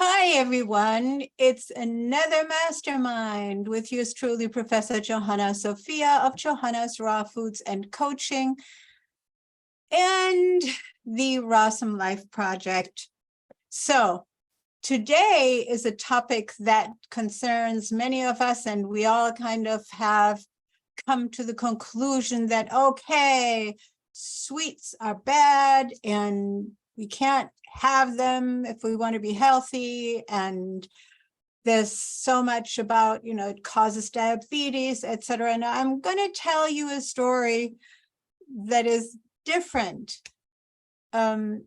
Hi, everyone. It's another mastermind with yours truly, Professor Johanna Sophia of Johanna's Raw Foods and Coaching and the Rawsome Life Project. So today is a topic that concerns many of us, and we all kind of have come to the conclusion that, okay, sweets are bad and we can't have them if we want to be healthy. And there's so much about, it causes diabetes, et cetera. And I'm going to tell you a story that is different. But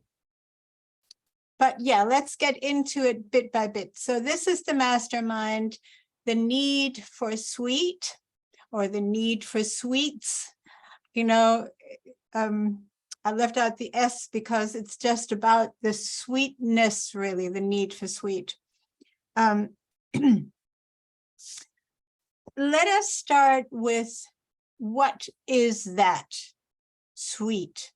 yeah, let's get into it bit by bit. So this is the mastermind, the need for sweet or the need for sweets. I left out the S because it's just about the sweetness, really, the need for sweet. Let us start with what is that sweet?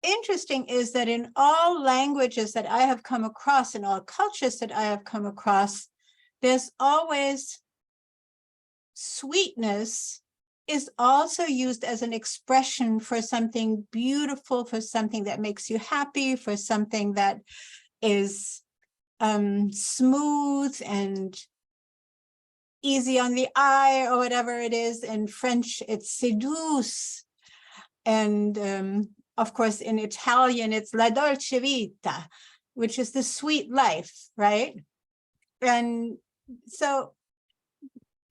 Interesting is that in all languages that I have come across, in all cultures that I have come across, there's always sweetness is also used as an expression for something beautiful, for something that makes you happy, for something that is smooth and easy on the eye, or whatever it is. In French, it's c'est douce. And of course, in Italian, it's la dolce vita, which is the sweet life, right? And so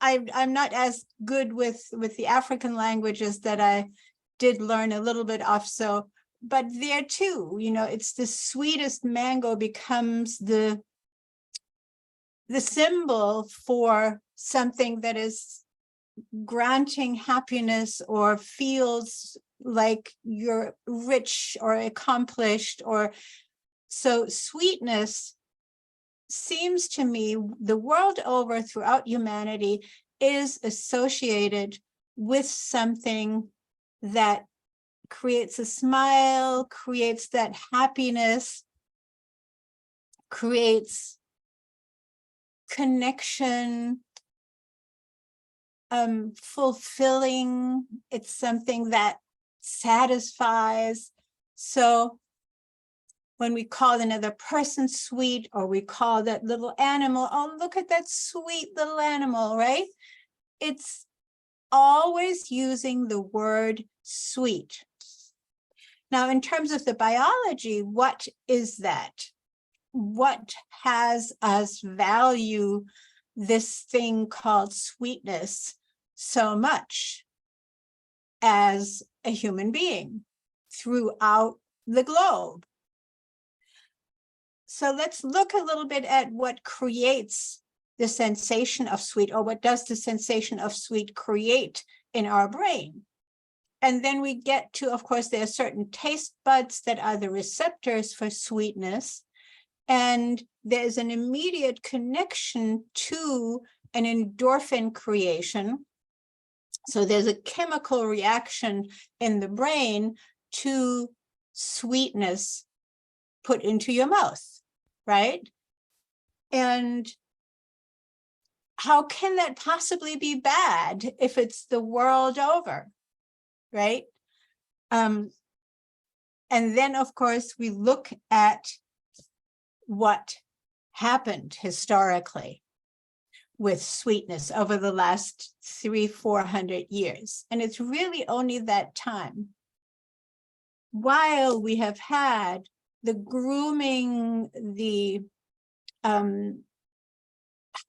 I'm not as good with the African languages that I did learn a little bit of. So, but there too, it's the sweetest mango becomes the symbol for something that is granting happiness or feels like you're rich or accomplished. Or so sweetness seems to me the world over throughout humanity is associated with something that creates a smile, creates that happiness, creates connection, fulfilling. It's something that satisfies. So when we call another person sweet, or we call that little animal, oh, look at that sweet little animal, right? It's always using the word sweet. Now, in terms of the biology, what is that? What has us value this thing called sweetness so much as a human being throughout the globe? So let's look a little bit at what creates the sensation of sweet, or what does the sensation of sweet create in our brain. And then we get to, of course, there are certain taste buds that are the receptors for sweetness. And there's an immediate connection to an endorphin creation. So there's a chemical reaction in the brain to sweetness put into your mouth, right? And how can that possibly be bad if it's the world over, right? And then, of course, we look at what happened historically with sweetness over the last 300-400 years. And it's really only that time, while we have had the grooming, the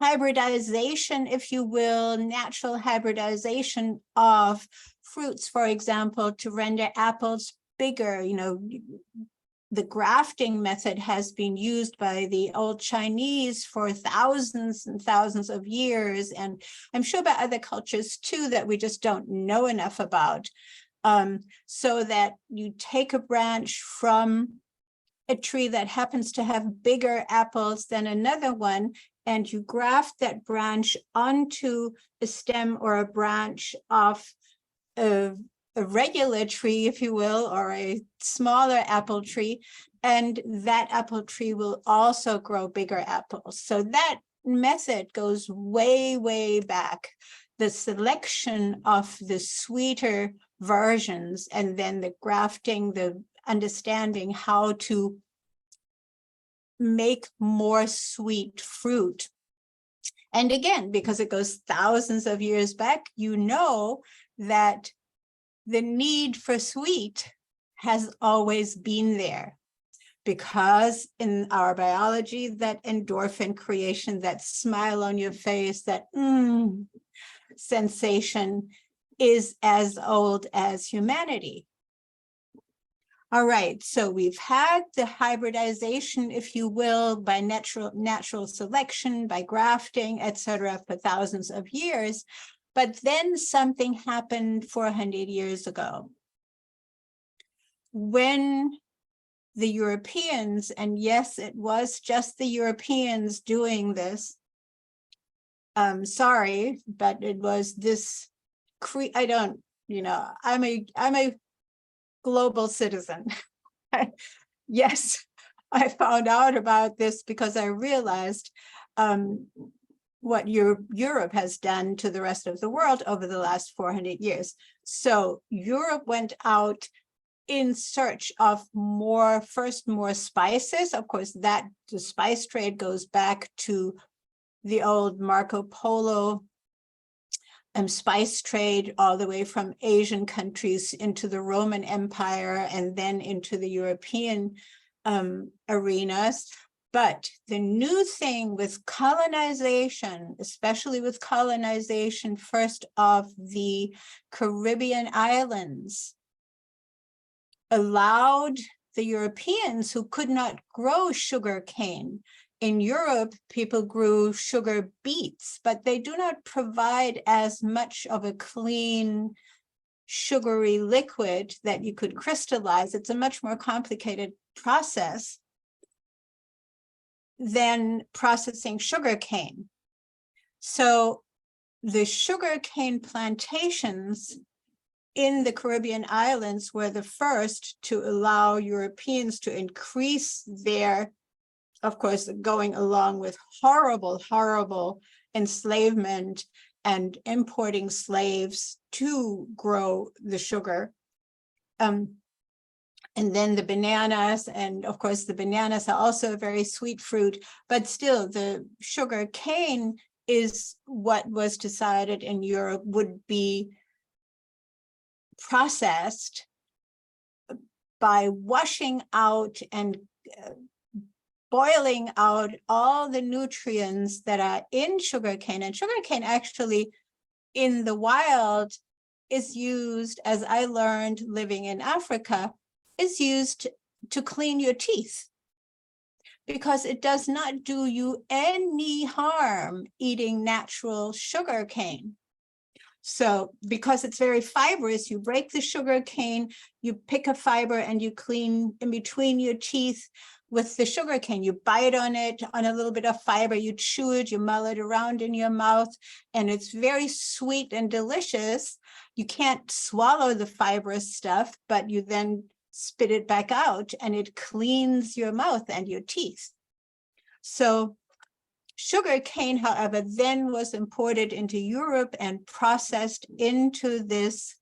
hybridization, if you will, natural hybridization of fruits, for example, to render apples bigger. The grafting method has been used by the old Chinese for thousands and thousands of years, and I'm sure by other cultures too that we just don't know enough about, so that you take a branch from a tree that happens to have bigger apples than another one, and you graft that branch onto a stem or a branch of a regular tree, if you will, or a smaller apple tree, and that apple tree will also grow bigger apples. So that method goes way, way back. The selection of the sweeter versions, and then the grafting, the understanding how to make more sweet fruit. And again, because it goes thousands of years back, you know that the need for sweet has always been there, because in our biology, that endorphin creation, that smile on your face, that sensation is as old as humanity. All right, so we've had the hybridization, if you will, by natural selection, by grafting, etc., for thousands of years. But then something happened 400 years ago, when the Europeans, and yes, it was just the Europeans doing this. Sorry, but it was this. I don't, I'm a global citizen. Yes, I found out about this because I realized what Europe has done to the rest of the world over the last 400 years. So Europe went out in search of more spices. Of course, that the spice trade goes back to the old Marco Polo spice trade, all the way from Asian countries into the Roman Empire and then into the European arenas. But the new thing with colonization, especially with colonization first of the Caribbean islands, allowed the Europeans who could not grow sugar cane. In Europe, people grew sugar beets, but they do not provide as much of a clean, sugary liquid that you could crystallize. It's a much more complicated process than processing sugar cane. So the sugar cane plantations in the Caribbean islands were the first to allow Europeans to increase their, of course, going along with horrible enslavement and importing slaves to grow the sugar. And then the bananas, and of course the bananas are also a very sweet fruit, but still the sugar cane is what was decided in Europe would be processed by washing out and boiling out all the nutrients that are in sugarcane. And sugarcane actually in the wild is used, as I learned living in Africa, is used to clean your teeth, because it does not do you any harm eating natural sugarcane. So because it's very fibrous, you break the sugar cane, you pick a fiber and you clean in between your teeth with the sugar cane. You bite on it, on a little bit of fiber, you chew it, you mull it around in your mouth, and it's very sweet and delicious. You can't swallow the fibrous stuff, but you then spit it back out and it cleans your mouth and your teeth. So sugar cane, however, then was imported into Europe and processed into this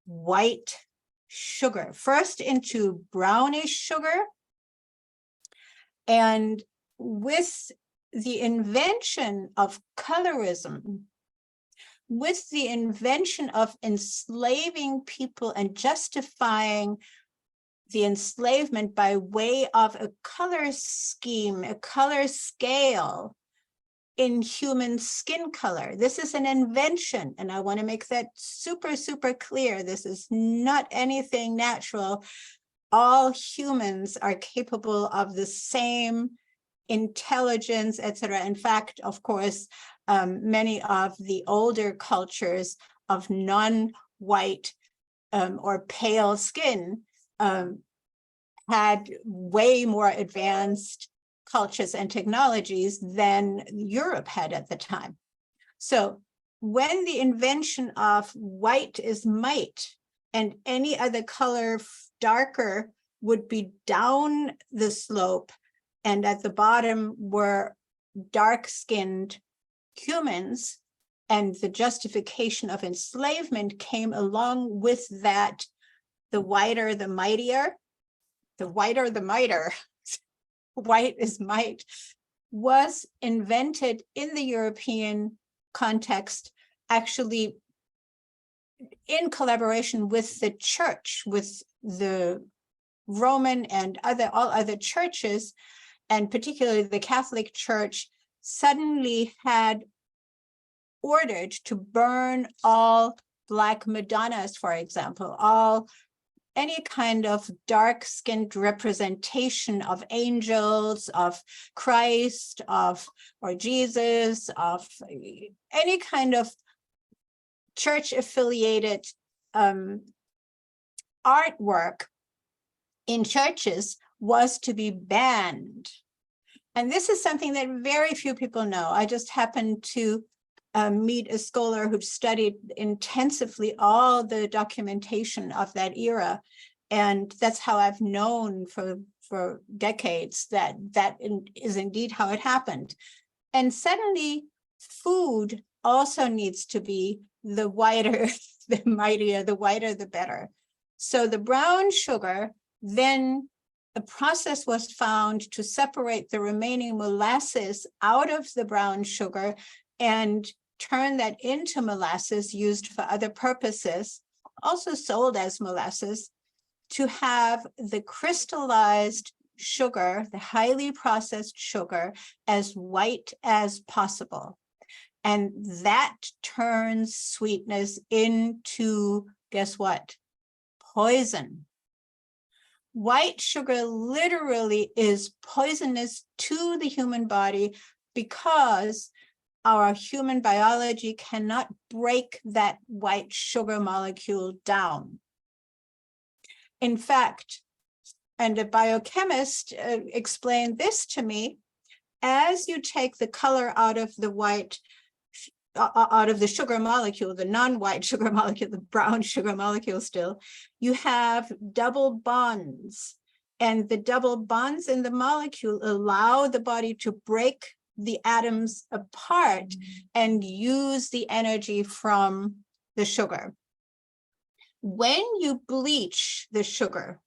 white sugar, first into brownish sugar. And with the invention of colorism, with the invention of enslaving people and justifying the enslavement by way of a color scheme, a color scale in human skin color. This is an invention, and I want to make that super, super clear. This is not anything natural. All humans are capable of the same intelligence, etc. In fact, of course, many of the older cultures of non-white or pale skin had way more advanced cultures and technologies than Europe had at the time. So when the invention of white is might and any other color darker would be down the slope, and at the bottom were dark-skinned humans, and the justification of enslavement came along with that. The whiter, the mightier, the whiter, the mightier, white is might, was invented in the European context, actually in collaboration with the church, with the Roman and all other churches, and particularly the Catholic Church, suddenly had ordered to burn all Black Madonnas, for example, any kind of dark-skinned representation of angels, of Christ, or Jesus, of any kind of church-affiliated artwork in churches was to be banned. And this is something that very few people know. I just happened to meet a scholar who studied intensively all the documentation of that era. And that's how I've known for decades that is indeed how it happened. And suddenly food also needs to be the whiter, the mightier, the whiter, the better. So the brown sugar, then a process was found to separate the remaining molasses out of the brown sugar and turn that into molasses used for other purposes, also sold as molasses, to have the crystallized sugar, the highly processed sugar, as white as possible. And that turns sweetness into, guess what? Poison. White sugar literally is poisonous to the human body because our human biology cannot break that white sugar molecule down. In fact, and a biochemist explained this to me, as you take the color out of the white, out of the sugar molecule, the non-white sugar molecule, the brown sugar molecule still, you have double bonds. And the double bonds in the molecule allow the body to break the atoms apart and use the energy from the sugar. When you bleach the sugar,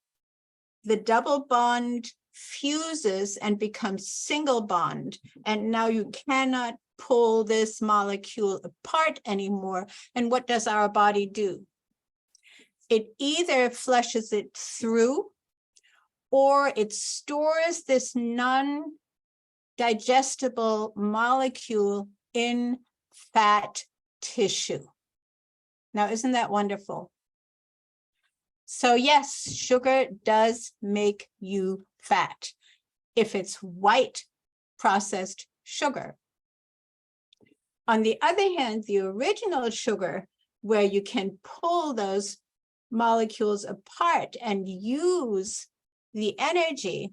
the double bond fuses and becomes single bond, and now you cannot pull this molecule apart anymore. And what does our body do? It either flushes it through, or it stores this non-digestible molecule in fat tissue. Now, isn't that wonderful? So yes, sugar does make you fat if it's white processed sugar. On the other hand, the original sugar, where you can pull those molecules apart and use the energy,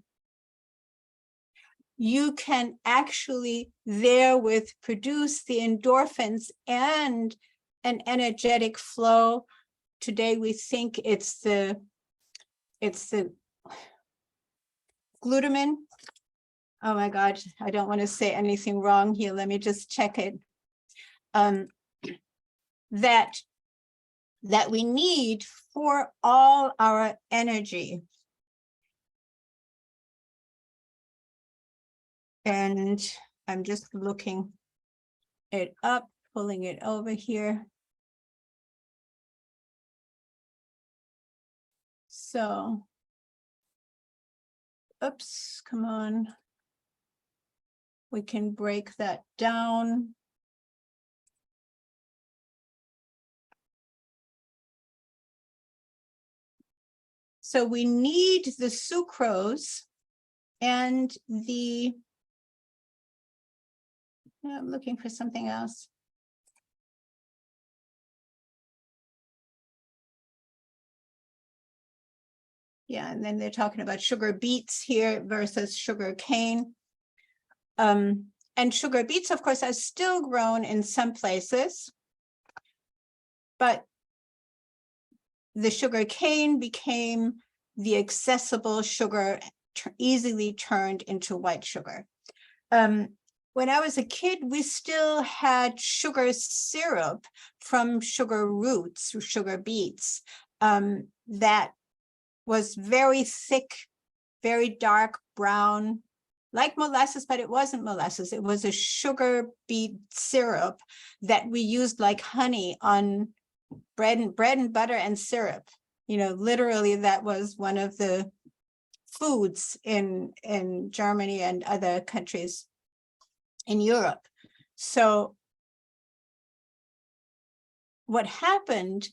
you can actually therewith produce the endorphins and an energetic flow. Today we think it's the glutamine. Oh my God, I don't want to say anything wrong here. Let me just check it. That we need for all our energy. And I'm just looking it up, pulling it over here. So, oops, come on. We can break that down. So we need the sucrose and the, I'm looking for something else. Yeah, and then they're talking about sugar beets here versus sugar cane. And sugar beets, of course, are still grown in some places, but the sugar cane became the accessible sugar, easily turned into white sugar. When I was a kid, we still had sugar syrup from sugar roots, or sugar beets, that was very thick, very dark brown, like molasses, but it wasn't molasses. It was a sugar beet syrup that we used like honey on bread and butter and syrup. You know, literally that was one of the foods in Germany and other countries in Europe. So what happened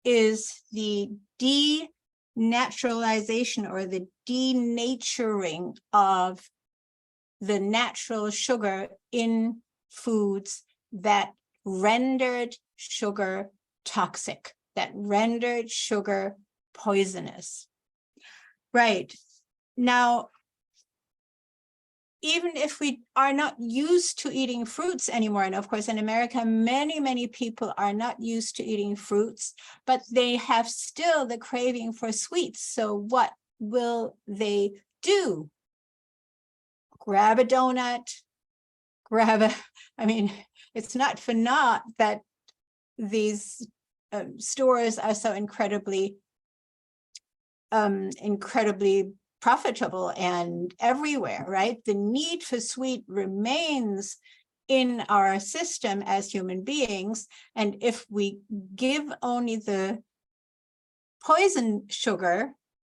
is the denaturalization or the denaturing of the natural sugar in foods that rendered sugar toxic, that rendered sugar poisonous. Right. Now, even if we are not used to eating fruits anymore, and of course in America, many people are not used to eating fruits, but they have still the craving for sweets. So what will they do? Grab a donut, I mean, it's not for naught that these stores are so incredibly profitable and everywhere, right? The need for sweet remains in our system as human beings. And if we give only the poison sugar,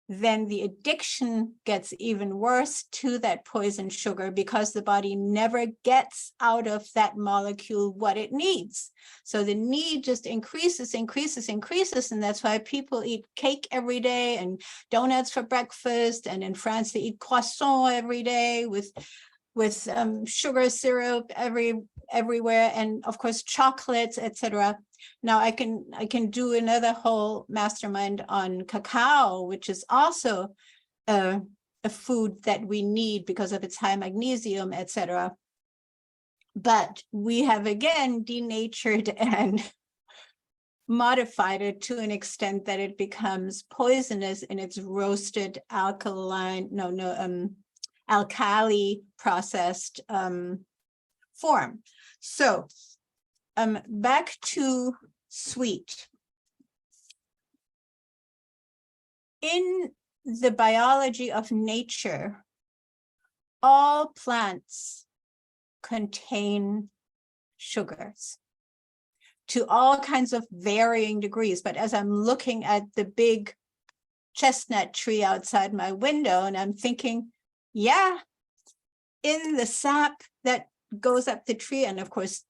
then the addiction gets even worse to that poison sugar because the body never gets out of that molecule what it needs. So the need just increases. And that's why people eat cake every day and donuts for breakfast. And in France, they eat croissant every day with sugar syrup everywhere. And of course, chocolates, etc. Now I can do another whole mastermind on cacao, which is also a food that we need because of its high magnesium, etc. But we have again denatured and modified it to an extent that it becomes poisonous in its roasted alkali processed form. So back to sweet. In the biology of nature, all plants contain sugars to all kinds of varying degrees. But as I'm looking at the big chestnut tree outside my window, and I'm thinking, yeah, in the sap that goes up the tree, and of course,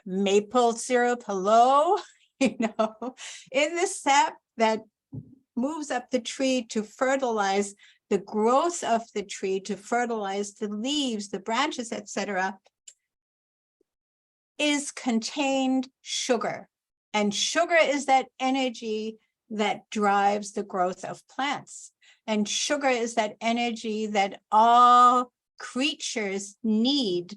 maple syrup, hello, you know, in the sap that moves up the tree to fertilize the growth of the tree, to fertilize the leaves, the branches, etc., is contained sugar. And sugar is that energy that drives the growth of plants. And sugar is that energy that all creatures need.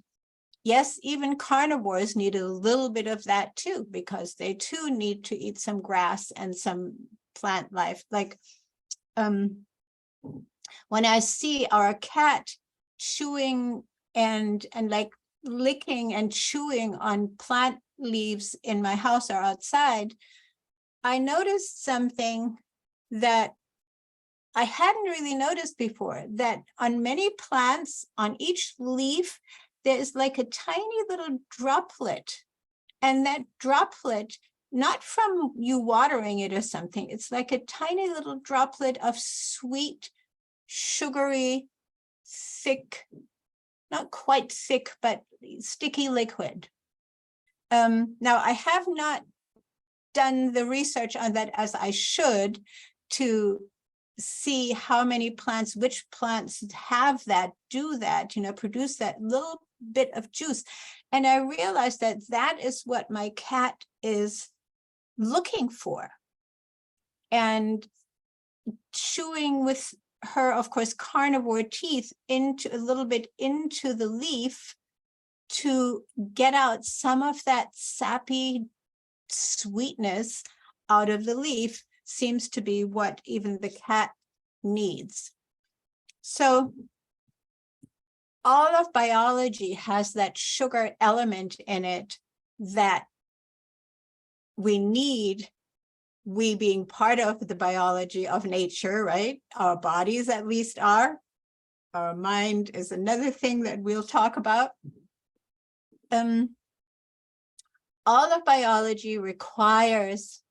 Yes, even carnivores need a little bit of that too, because they too need to eat some grass and some plant life. Like when I see our cat chewing and like licking and chewing on plant leaves in my house or outside, I noticed something that I hadn't really noticed before, that on many plants, on each leaf, there's like a tiny little droplet. And that droplet, not from you watering it or something, it's like a tiny little droplet of sweet, sugary, thick, not quite thick, but sticky liquid. Now, I have not done the research on that as I should to see how many plants, which plants have that, do that, you know, produce that little bit of juice. And I realized that that is what my cat is looking for. And chewing with her, of course, carnivore teeth into a little bit into the leaf to get out some of that sappy sweetness out of the leaf seems to be what even the cat needs. So all of biology has that sugar element in it that we need, we being part of the biology of nature, right? Our bodies at least are. Our mind is another thing that we'll talk about. All of biology requires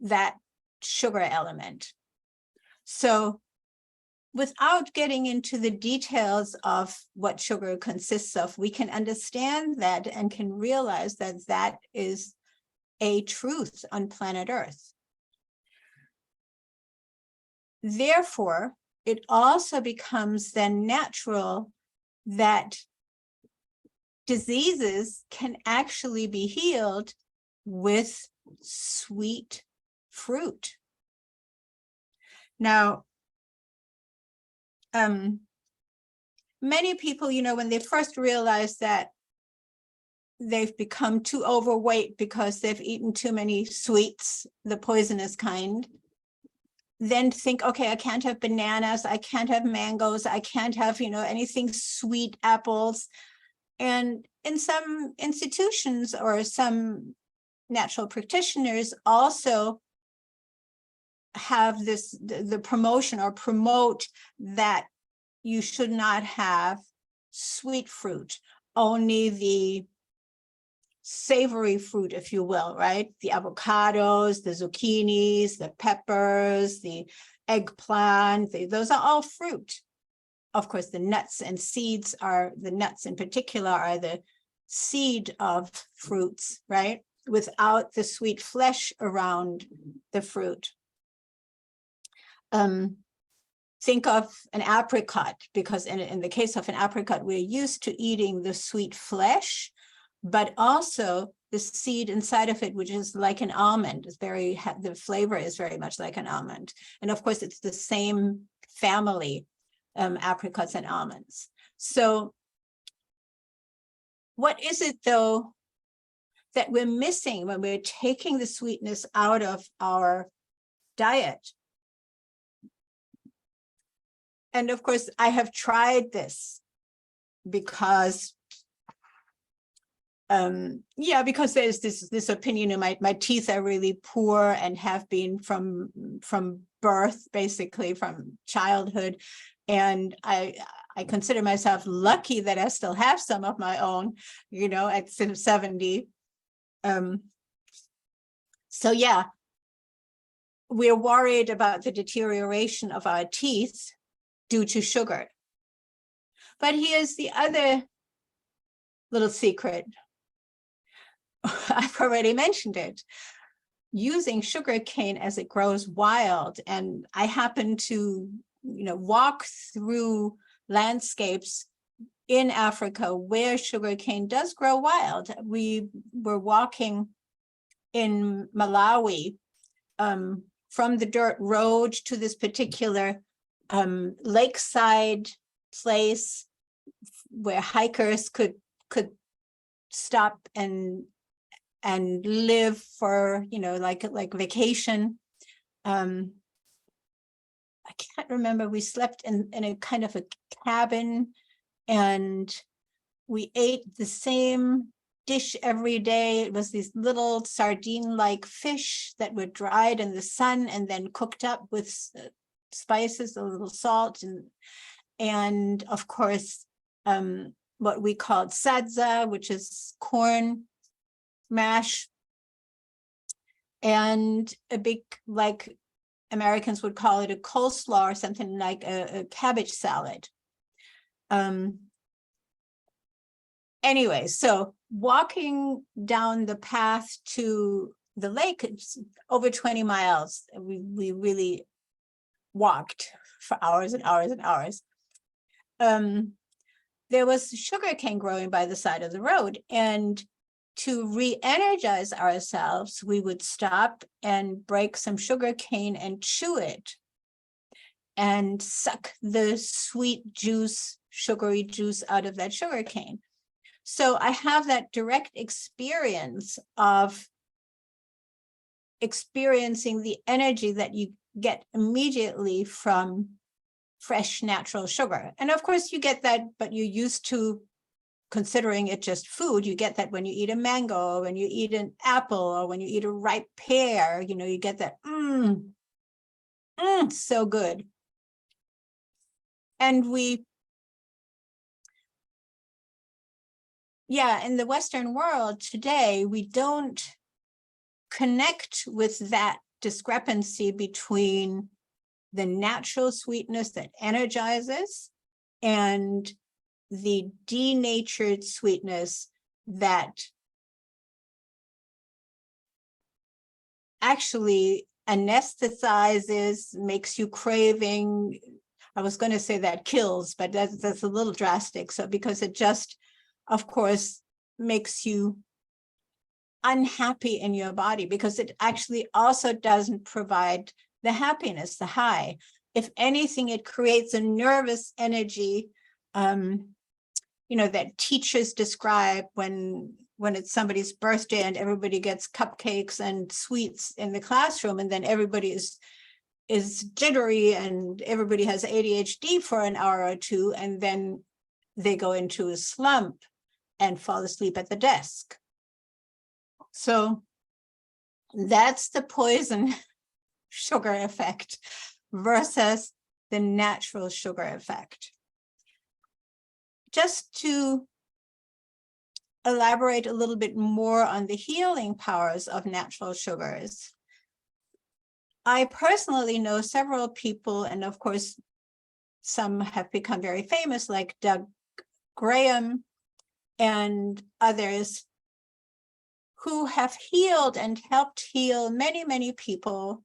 that sugar element. So without getting into the details of what sugar consists of, we can understand that and can realize that that is a truth on planet Earth. Therefore, it also becomes then natural that diseases can actually be healed with sweet fruit. Now, many people, when they first realize that they've become too overweight because they've eaten too many sweets, the poisonous kind, then think, okay, I can't have bananas, I can't have mangoes, I can't have, anything sweet, apples. And in some institutions or some natural practitioners also have this, the promotion or promote that you should not have sweet fruit, only the savory fruit, if you will, right? The avocados, the zucchinis, the peppers, the eggplant, those are all fruit. Of course, the nuts and seeds are, the nuts in particular are the seed of fruits, right? Without the sweet flesh around the fruit. Think of an apricot, because in the case of an apricot, we're used to eating the sweet flesh, but also the seed inside of it, which is like an almond. It's very, the flavor is very much like an almond. And of course, it's the same family, apricots and almonds. So what is it though that we're missing when we're taking the sweetness out of our diet? And of course, I have tried this because, because there's this opinion in my teeth are really poor and have been from birth, basically from childhood. And I consider myself lucky that I still have some of my own, at 70. So yeah, we're worried about the deterioration of our teeth due to sugar. But here's the other little secret. I've already mentioned it. Using sugar cane as it grows wild, and I happen to, walk through landscapes in Africa where sugar cane does grow wild. We were walking in Malawi from the dirt road to this particular lakeside place where hikers could stop and live for, like vacation. I can't remember, we slept in a kind of a cabin, and we ate the same dish every day. It was these little sardine-like fish that were dried in the sun and then cooked up with spices, a little salt, and of course, what we called sadza, which is corn mash, and a big, like Americans would call it a coleslaw or something like a cabbage salad. Anyway, so walking down the path to the lake, it's over 20 miles. We really walked for hours and hours and hours. There was sugarcane growing by the side of the road, and to re-energize ourselves, we would stop and break some sugarcane and chew it and suck the sweet juice, sugary juice out of that sugarcane. So I have that direct experience of experiencing the energy that you get immediately from fresh natural sugar. And of course you get that, but you're used to considering it just food. You get that when you eat a mango, or when you eat an apple, or when you eat a ripe pear, you get that, so good. And in the Western world today, we don't connect with that discrepancy between the natural sweetness that energizes and the denatured sweetness that actually anesthetizes, makes you craving. I was going to say that kills, but that's a little drastic. So because it just, of course, makes you unhappy in your body, because it actually also doesn't provide the happiness, the high. If anything, it creates a nervous energy, that teachers describe when it's somebody's birthday and everybody gets cupcakes and sweets in the classroom, and then everybody is jittery and everybody has ADHD for an hour or two, and then they go into a slump and fall asleep at the desk. So that's the poison sugar effect versus the natural sugar effect. Just to elaborate a little bit more on the healing powers of natural sugars, I personally know several people, and of course, some have become very famous, like Doug Graham and others, who have healed and helped heal many, many people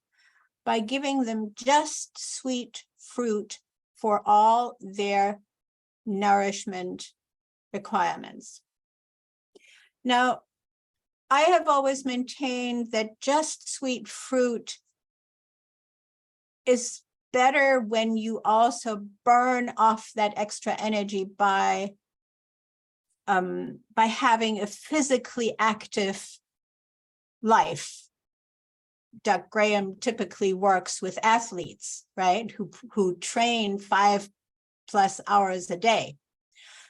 by giving them just sweet fruit for all their nourishment requirements. Now, I have always maintained that just sweet fruit is better when you also burn off that extra energy by having a physically active life. Doug Graham typically works with athletes, right, who train 5+ hours a day.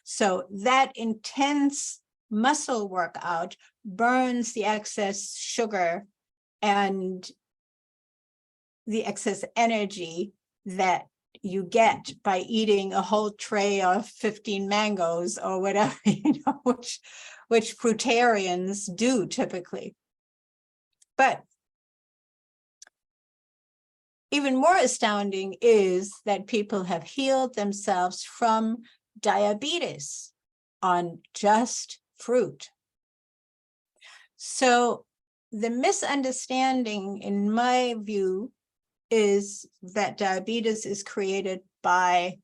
So that intense muscle workout burns the excess sugar and the excess energy that you get by eating a whole tray of 15 mangoes or whatever, which fruitarians do typically. But even more astounding is that people have healed themselves from diabetes on just fruit. So the misunderstanding, in my view, is that diabetes is created by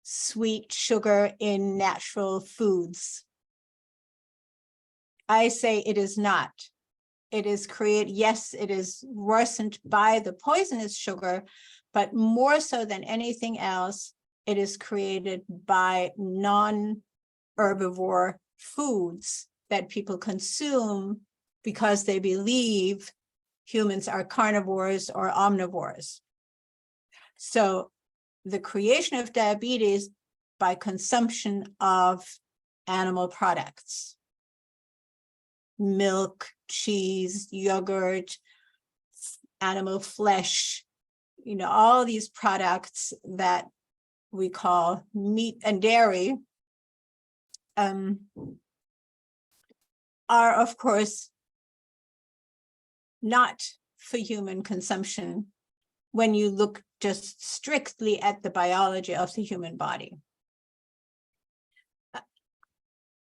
sweet sugar in natural foods. I say it is not. It is created, yes, it is worsened by the poisonous sugar, but more so than anything else, it is created by non-herbivore foods that people consume because they believe humans are carnivores or omnivores. So the creation of diabetes by consumption of animal products, milk, cheese, yogurt, animal flesh, all these products that we call meat and dairy, are of course not for human consumption when you look just strictly at the biology of the human body.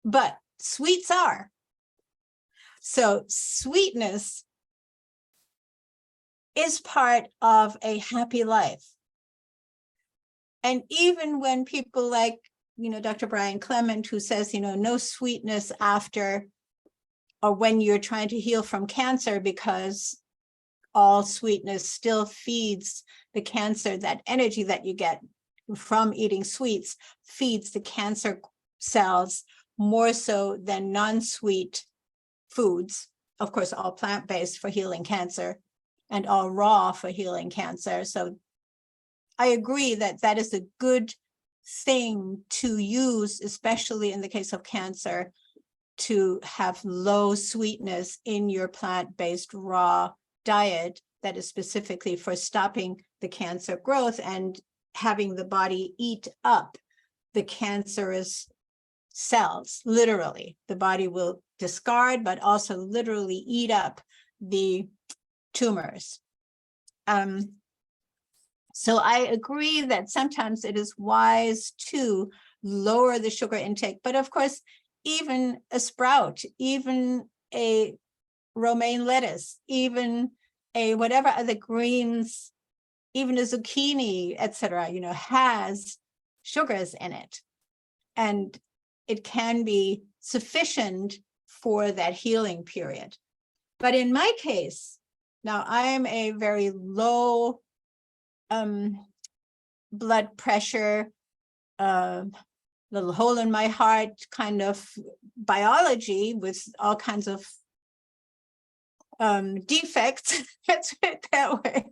But sweets are. So sweetness is part of a happy life. And even when people like, Dr. Brian Clement, who says, no sweetness after or when you're trying to heal from cancer, because all sweetness still feeds the cancer, that energy that you get from eating sweets feeds the cancer cells more so than non-sweet foods. of course, all plant-based for healing cancer and all raw for healing cancer. So I agree that that is a good thing to use, especially in the case of cancer, to have low sweetness in your plant-based raw diet that is specifically for stopping the cancer growth and having the body eat up the cancerous cells. Literally, the body will discard, but also literally eat up the tumors. So I agree that sometimes it is wise to lower the sugar intake, but of course, even a sprout, even a romaine lettuce, even a whatever other greens, even a zucchini, etc., has sugars in it. And it can be sufficient for that healing period. But in my case, now I'm a very low blood pressure, little hole in my heart kind of biology with all kinds of defects. Let's put it that way.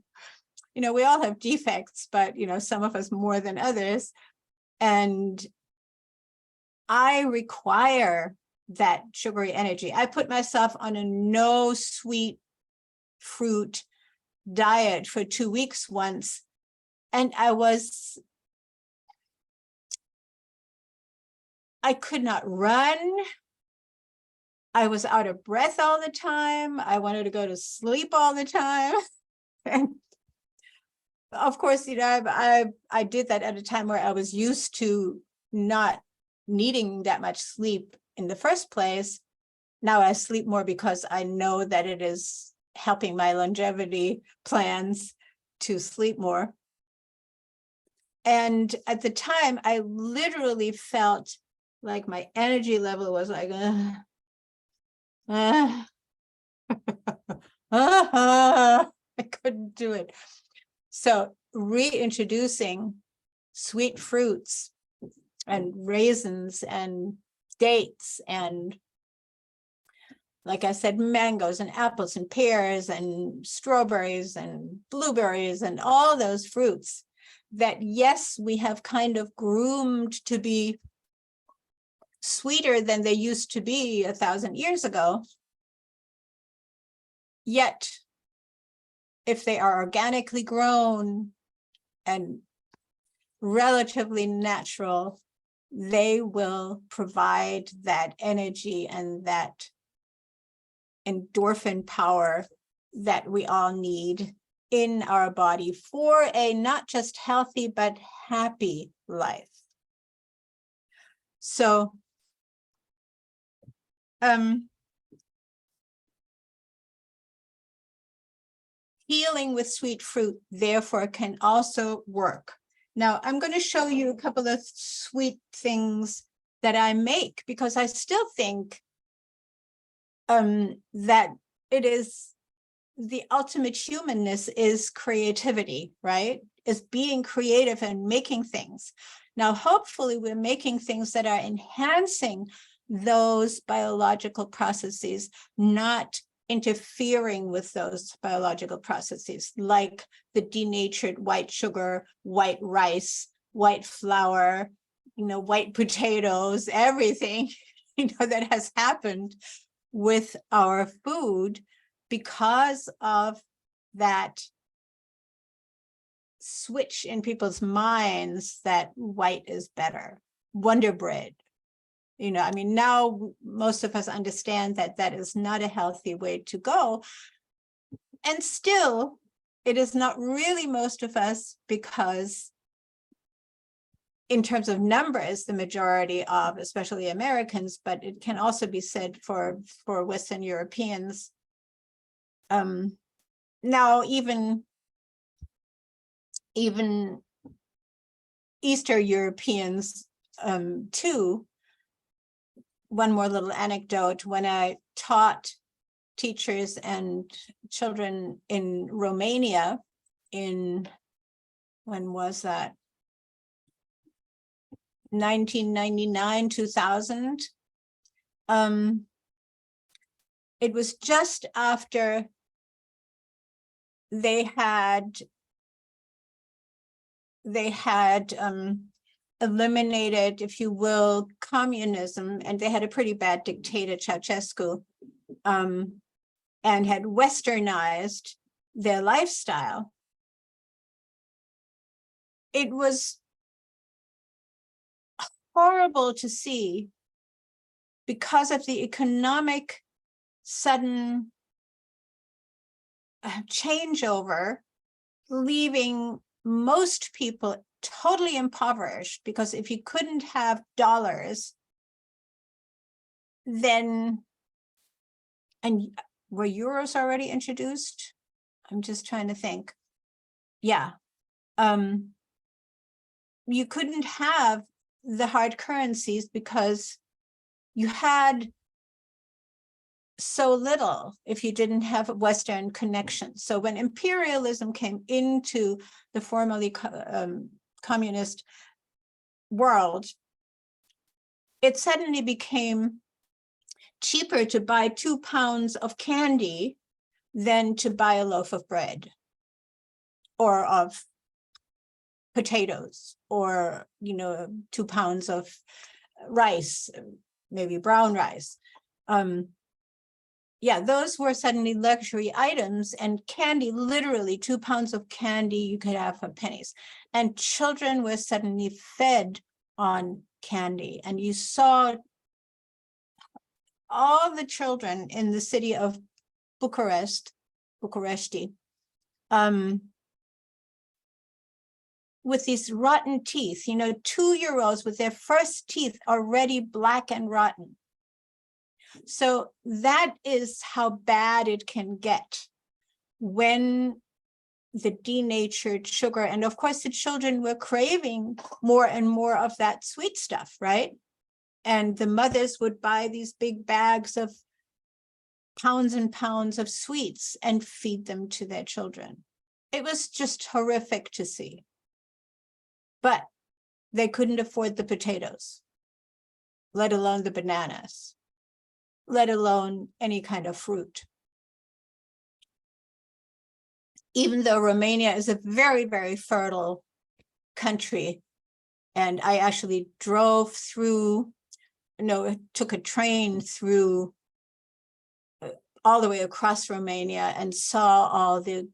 We all have defects, but some of us more than others. And I require that sugary energy. I put myself on a no sweet fruit diet for 2 weeks once, and I could not run. I was out of breath all the time. I wanted to go to sleep all the time. And of course, I did that at a time where I was used to not needing that much sleep in the first place. Now I sleep more because I know that it is helping my longevity plans to sleep more. And at the time, I literally felt like my energy level was like, I couldn't do it. So reintroducing sweet fruits and raisins and dates and, like I said, mangoes and apples and pears and strawberries and blueberries and all those fruits that, yes, we have kind of groomed to be sweeter than they used to be 1,000 years ago. Yet, if they are organically grown and relatively natural, they will provide that energy and that endorphin power that we all need in our body for a not just healthy, but happy life. So, healing with sweet fruit, therefore, can also work. Now, I'm going to show you a couple of sweet things that I make, because I still think that it is the ultimate humanness is creativity, right? Is being creative and making things. Now, hopefully, we're making things that are enhancing those biological processes, not interfering with those biological processes, like the denatured white sugar, white rice, white flour, white potatoes, everything, that has happened with our food because of that switch in people's minds that white is better. Wonder Bread. Now most of us understand that that is not a healthy way to go. And still, it is not really most of us, because in terms of numbers, the majority of, especially Americans, but it can also be said for Western Europeans. Now, even Eastern Europeans too. One more little anecdote. When I taught teachers and children in Romania when was that? 1999, 2000. it was just after they had eliminated, if you will, communism, and they had a pretty bad dictator, Ceausescu, and had westernized their lifestyle. It was horrible to see because of the economic sudden changeover, leaving most people totally impoverished, because if you couldn't have dollars, then, and were euros already introduced? I'm just trying to think. Yeah. You couldn't have the hard currencies because you had so little if you didn't have a Western connection. So when imperialism came into the formerly communist world, it suddenly became cheaper to buy 2 pounds of candy than to buy a loaf of bread or of potatoes, or 2 pounds of rice, maybe brown rice. Yeah, those were suddenly luxury items, and candy, literally 2 pounds of candy you could have for pennies. And children were suddenly fed on candy. And you saw all the children in the city of Bucharesti, with these rotten teeth, 2-year-olds with their first teeth already black and rotten. So that is how bad it can get when the denatured sugar, and of course the children were craving more and more of that sweet stuff, right? And the mothers would buy these big bags of pounds and pounds of sweets and feed them to their children. It was just horrific to see. But they couldn't afford the potatoes, let alone the bananas, let alone any kind of fruit. Even though Romania is a very, very fertile country, and I actually drove through, took a train through all the way across Romania and saw all the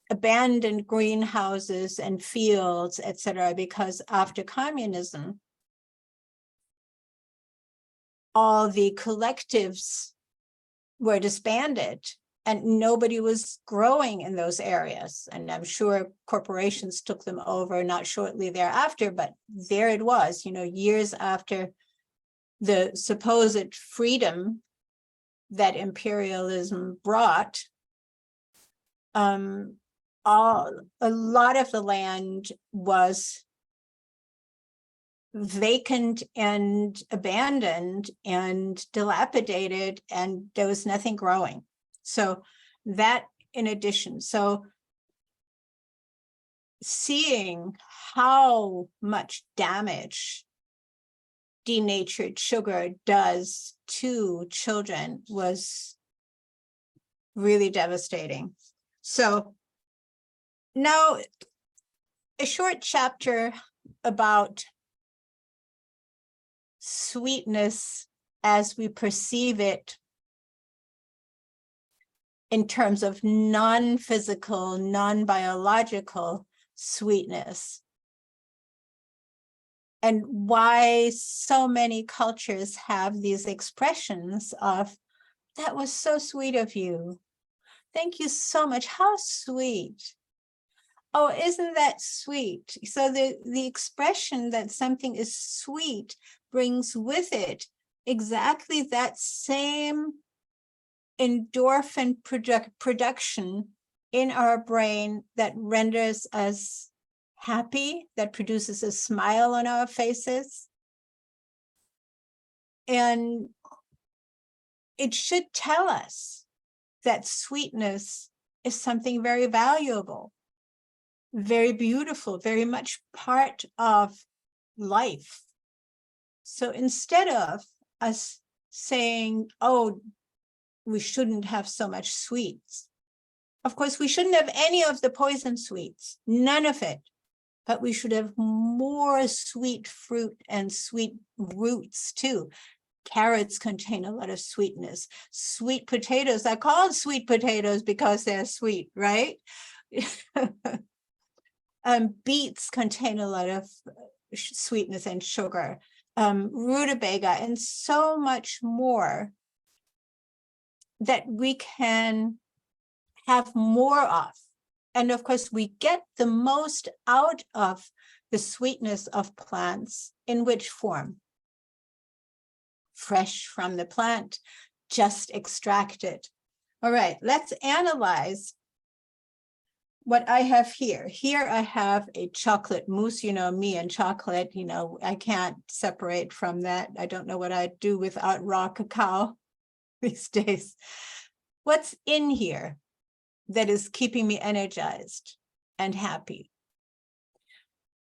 abandoned greenhouses and fields, etc., because after communism, all the collectives were disbanded and nobody was growing in those areas. And I'm sure corporations took them over not shortly thereafter, but there it was, years after the supposed freedom that imperialism brought. A lot of the land was vacant and abandoned and dilapidated, and there was nothing growing. So that in addition, so seeing how much damage denatured sugar does to children was really devastating. So now a short chapter about sweetness as we perceive it in terms of non-physical, non-biological sweetness, and why so many cultures have these expressions of, that was so sweet of you. Thank you so much. How sweet. Oh, isn't that sweet? So the expression that something is sweet brings with it exactly that same endorphin production in our brain that renders us happy, that produces a smile on our faces. And it should tell us that sweetness is something very valuable, very beautiful, very much part of life. So instead of us saying, oh, we shouldn't have so much sweets. Of course, we shouldn't have any of the poison sweets, none of it, but we should have more sweet fruit and sweet roots too. Carrots contain a lot of sweetness. Sweet potatoes are called sweet potatoes because they're sweet, right? Beets contain a lot of sweetness and sugar. Rutabaga and so much more that we can have more of. And of course, we get the most out of the sweetness of plants. In which form? Fresh from the plant, just extracted. All right, let's analyze what I have here. Here I have a chocolate mousse. You know, me and chocolate, you know, I can't separate from that. I don't know what I'd do without raw cacao these days. What's in here that is keeping me energized and happy?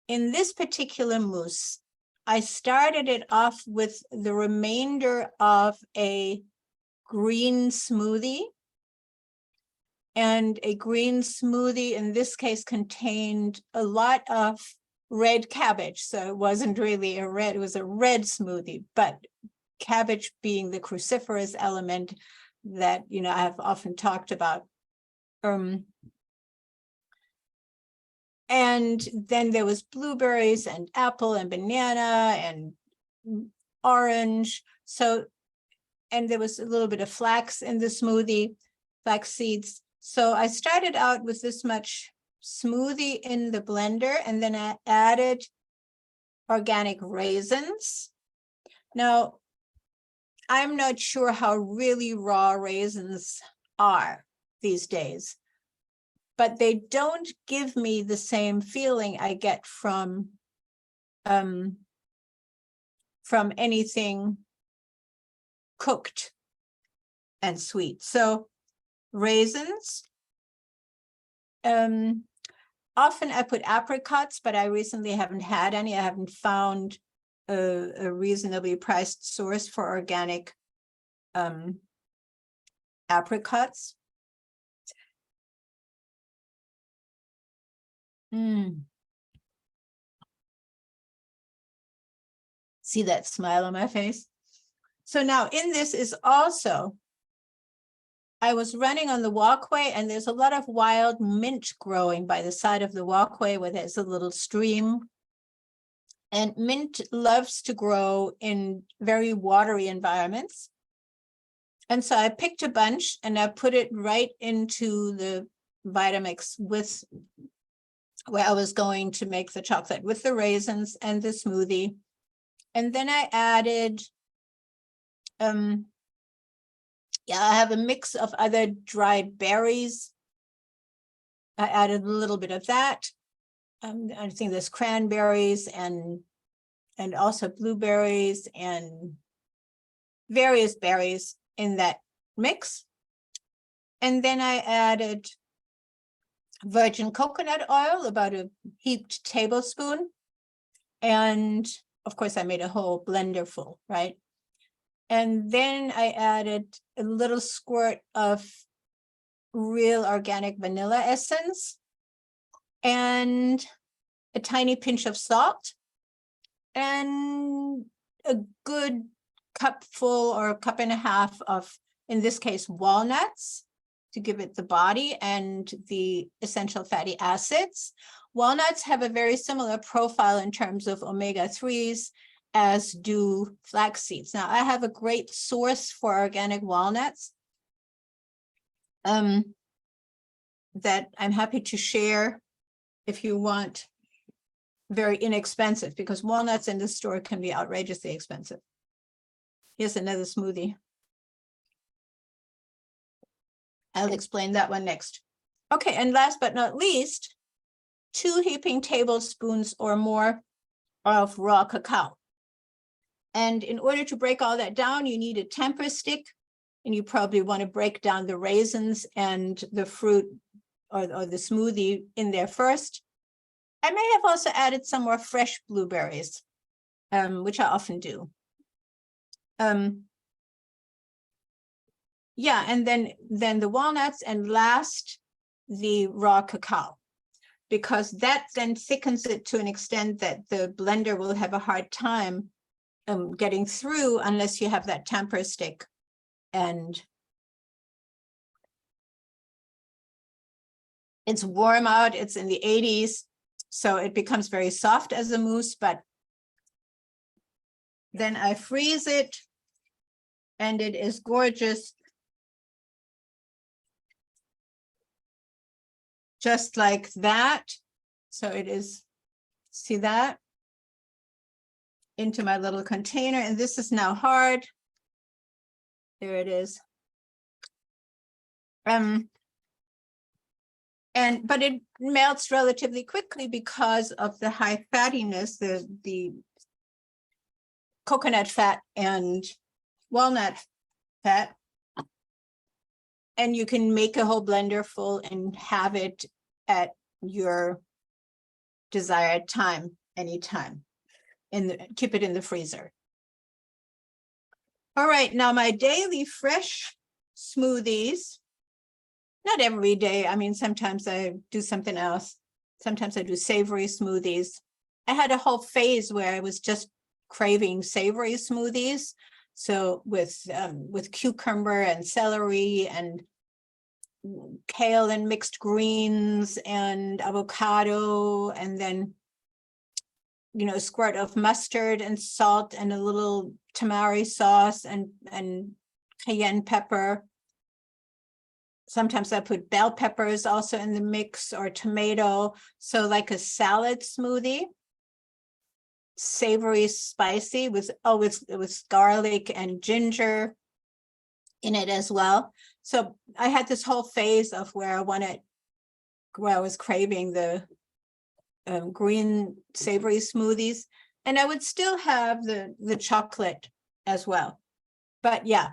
In this particular mousse, I started it off with the remainder of a green smoothie. And a green smoothie in this case contained a lot of red cabbage. So it wasn't really a red, it was a red smoothie, but cabbage being the cruciferous element that, you know, I have often talked about. And then there was blueberries and apple and banana and orange. So, and there was a little bit of flax in the smoothie, flax seeds. So I started out with this much smoothie in the blender, and then I added organic raisins. Now, I'm not sure how really raw raisins are these days, but they don't give me the same feeling I get from anything cooked and sweet. So raisins, often I put apricots, but I recently haven't had any. I haven't found a reasonably priced source for organic apricots. See that smile on my face? So now in this is also, I was running on the walkway, and there's a lot of wild mint growing by the side of the walkway where there's a little stream. And mint loves to grow in very watery environments. And so I picked a bunch and I put it right into the Vitamix with where I was going to make the chocolate with the raisins and the smoothie. And then I added, I have a mix of other dried berries. I added a little bit of that. I think there's cranberries and also blueberries and various berries in that mix. And then I added virgin coconut oil, about a heaped tablespoon. And of course, I made a whole blender full, right? And then I added a little squirt of real organic vanilla essence and a tiny pinch of salt and a good cupful or a cup and a half of, in this case, walnuts to give it the body and the essential fatty acids. Walnuts have a very similar profile in terms of omega-3s as do flax seeds. Now, I have a great source for organic walnuts that I'm happy to share if you want. Very inexpensive, because walnuts in the store can be outrageously expensive. Here's another smoothie. I'll explain that one next. Okay, and last but not least, 2 heaping tablespoons or more of raw cacao. And in order to break all that down, you need a temper stick, and you probably want to break down the raisins and the fruit or the smoothie in there first. I may have also added some more fresh blueberries, which I often do. yeah, and then the walnuts, and last the raw cacao, because that then thickens it to an extent that the blender will have a hard time getting through unless you have that tamper stick. And it's warm out, it's in the 80s, so it becomes very soft as a mousse, but then I freeze it and it is gorgeous. Just like that. So it is, see that? Into my little container, and this is now hard. There it is. But it melts relatively quickly because of the high fattiness, the coconut fat and walnut fat. And you can make a whole blender full and have it at your desired time, anytime. Keep it in the freezer. All right, now my daily fresh smoothies. Not every day. I mean, sometimes I do something else. Sometimes I do savory smoothies. I had a whole phase where I was just craving savory smoothies. So with cucumber and celery and kale and mixed greens and avocado, and then, you know, a squirt of mustard and salt and a little tamari sauce and cayenne pepper. Sometimes I put bell peppers also in the mix, or tomato. So like a salad smoothie, savory, spicy, with garlic and ginger in it as well. So I had this whole phase of where I was craving the green savory smoothies, and I would still have the chocolate as well. But yeah,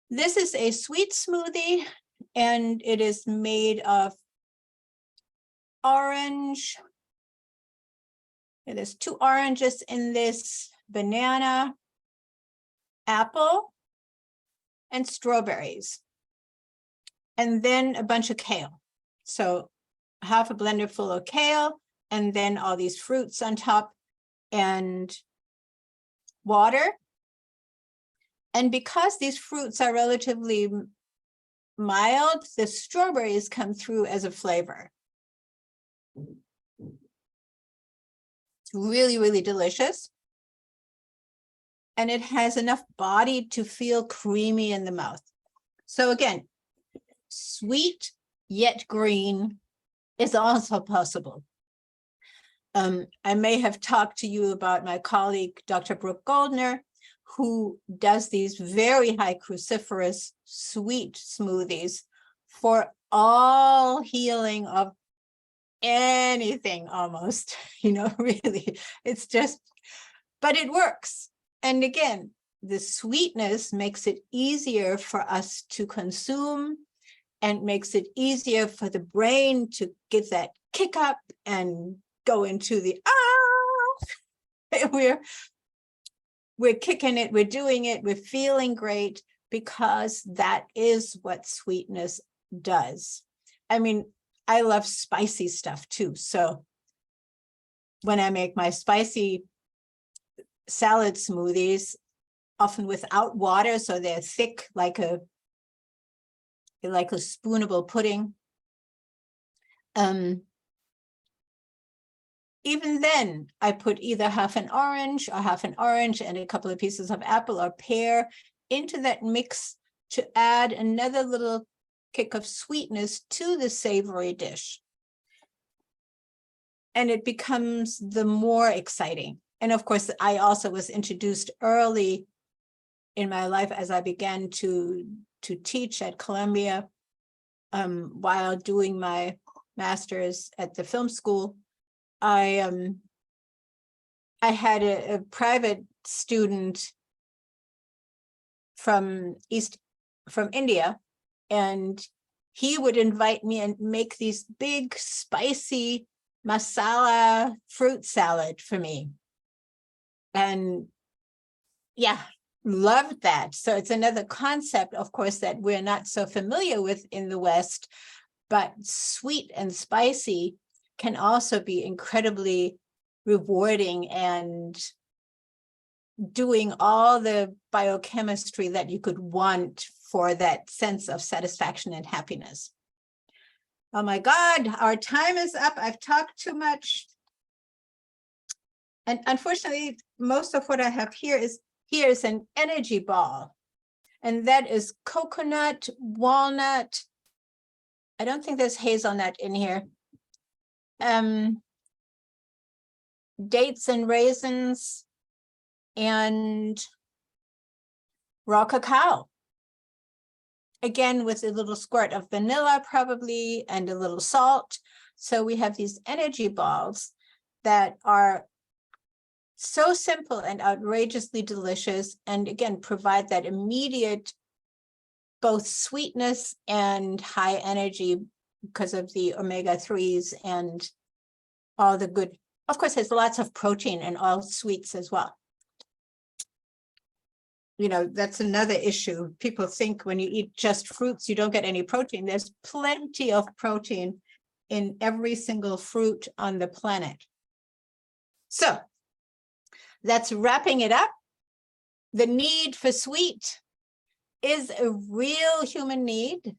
this is a sweet smoothie, and it is made of orange. There's 2 oranges in this, banana, apple, and strawberries, and then a bunch of kale. So half a blender full of kale, and then all these fruits on top, and water. And because these fruits are relatively mild, the strawberries come through as a flavor. It's really, really delicious. And it has enough body to feel creamy in the mouth. So again, sweet yet green is also possible. I may have talked to you about my colleague, Dr. Brooke Goldner, who does these very high cruciferous sweet smoothies for all healing of anything almost, you know, really, it's just, but it works. And again, the sweetness makes it easier for us to consume, and makes it easier for the brain to get that kick up and go into the, we're kicking it, we're doing it, we're feeling great, because that is what sweetness does. I mean, I love spicy stuff too. So when I make my spicy salad smoothies, often without water, so they're thick like a spoonable pudding. Even then, I put either half an orange and a couple of pieces of apple or pear into that mix to add another little kick of sweetness to the savory dish. And it becomes the more exciting. And of course, I also was introduced early in my life as I began to teach at Columbia while doing my master's at the film school. I had a private student from India, and he would invite me and make these big spicy masala fruit salad for me. And yeah, Love that. So it's another concept, of course, that we're not so familiar with in the West, but sweet and spicy can also be incredibly rewarding and doing all the biochemistry that you could want for that sense of satisfaction and happiness. Oh my God, our time is up. I've talked too much. And unfortunately, most of what I have here is an energy ball. And that is coconut, walnut. I don't think there's hazelnut in here. Dates and raisins and raw cacao. Again, with a little squirt of vanilla probably and a little salt. So we have these energy balls that are so simple and outrageously delicious, and again, provide that immediate both sweetness and high energy because of the omega-3s and all the good. Of course, there's lots of protein in all sweets as well. You know, that's another issue. People think when you eat just fruits, you don't get any protein. There's plenty of protein in every single fruit on the planet. So that's wrapping it up. The need for sweet is a real human need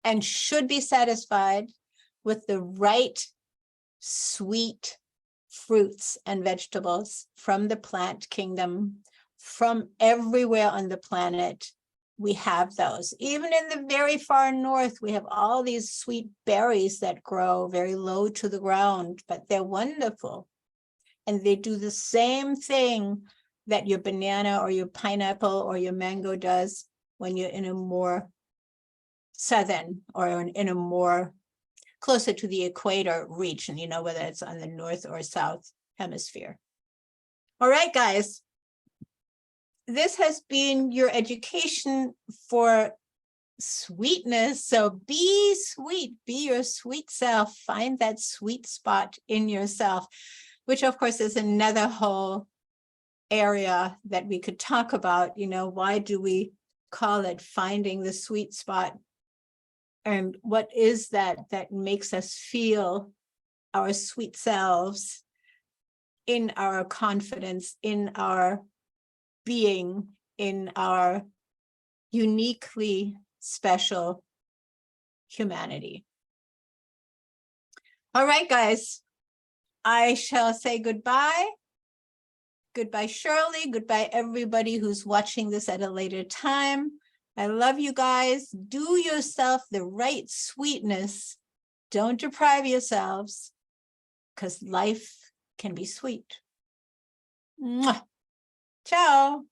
and should be satisfied with the right sweet fruits and vegetables from the plant kingdom. From everywhere on the planet, we have those. Even in the very far north, we have all these sweet berries that grow very low to the ground, but they're wonderful. And they do the same thing that your banana or your pineapple or your mango does when you're in a more southern or in a more closer to the equator region, you know, whether it's on the north or south hemisphere. All right, guys. This has been your education for sweetness. So be sweet, be your sweet self, find that sweet spot in yourself, which of course is another whole area that we could talk about. You know, why do we call it finding the sweet spot? And what is that makes us feel our sweet selves in our confidence, in our being, in our uniquely special humanity. All right, guys, I shall say goodbye. Goodbye, Shirley. Goodbye, everybody who's watching this at a later time. I love you guys. Do yourself the right sweetness. Don't deprive yourselves, because life can be sweet. Mwah. Ciao.